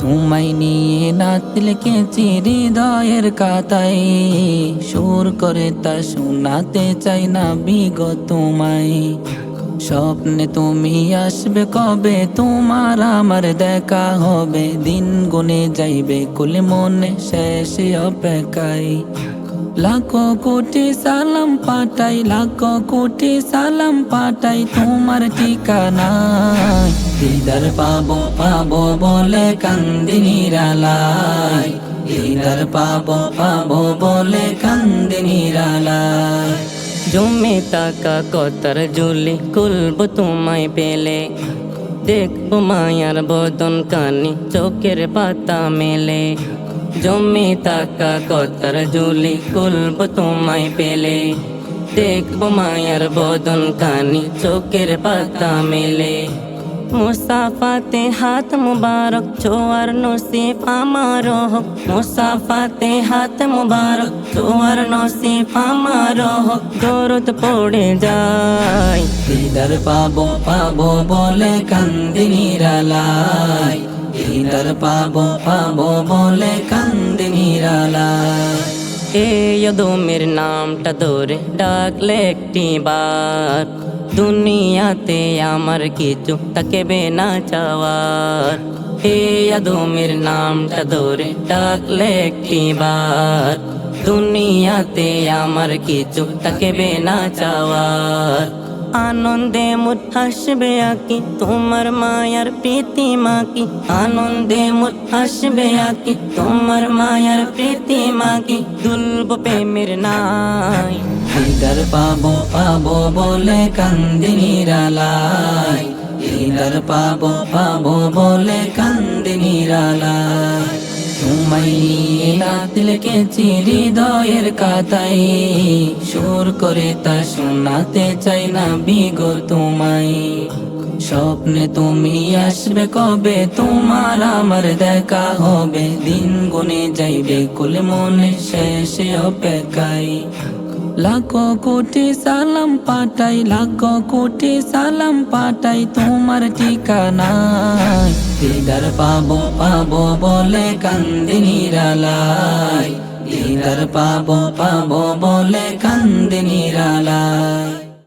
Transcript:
তোমায় নিয়ে নাত লিখেছি হৃদয়ের কাতায়, সুর করে তা শোনাতে চাই না বিগত তোমায়। স্বপ্নে তুমি আসবে কবে, তোমার আমার দেখা হবে, দিন গুনে যাইবে কুলে মনে শেষে অপেক্ষায়। লাখো কোটি সালাম পাঠাই, লাখো কোটি সালাম পাঠাই তোমার ঠিকানায়। দিদার পাবো পাবো বলে কান্দি নিরালায়, দিদার পাবো পাবো বলে কান্দি নিরালায়। জমে তাকা কতার জুলি খুলব তোমায় পেলে, দেখবো মায়ার বদন কানি চোখের পাতা মেলে। জমে তাকা কতার জুলি খুলব তোমায় পেলে, দেখবো মায়ার বদন কানি চোখের পাতা মেলে। মুসাফাতে হাত মুবারক ছোয়ার নসিব আমার হোক, মুসাফাতে হাত মুবারক ছোয়ার নসিব আমার হোক, দরদ পড়ে যায়। দিদার পাবো পাবো বলে কান্দি নিরালায়, দিদার পাবো পাবো বলে কান্দি নিরালায়। এই আদমের নামটা ধরে ডাকলে একটি বার, দুনিয়াতে আমার কিছু থাকবে না চাওয়ার। এই আদমের নামটা ধরে ডাকলে একটি বার, দুনিয়াতে আমার কিছু থাকবে না চাওয়ার। আনন্দে মুঠ হাসবে আঁকি তোমার মায়ার প্রীতিমা কি, আনন্দে মুঠ হাসবে আঁকি তোমার মায়ার প্রীতিমা কি, দুলব প্রেমের নাই। দিদার পাবো পাবো বলে কান্দি নিরালায়, দিদার পাবো পাবো বলে কান্দি নিরালায়। তোমায় নিয়ে নাত লিখেছি হৃদয়ের কাতায়, সুর করে তা শোনাতে চাই না বিগত তোমায়। স্বপ্নে তুমি আসবে কবে, তোমার আমার দেখা হবে, দিন গুনে যাইবে কুলে মনে শেষে অপেক্ষায়। লাখো কোটি সালাম পাঠাই, লাখো কোটি সালাম পাঠাই তোমার ঠিকানায়। দিদার পাবো পাবো বলে কান্দি নিরালায়, দিদার পাবো পাবো বলে কান্দি নিরালায়।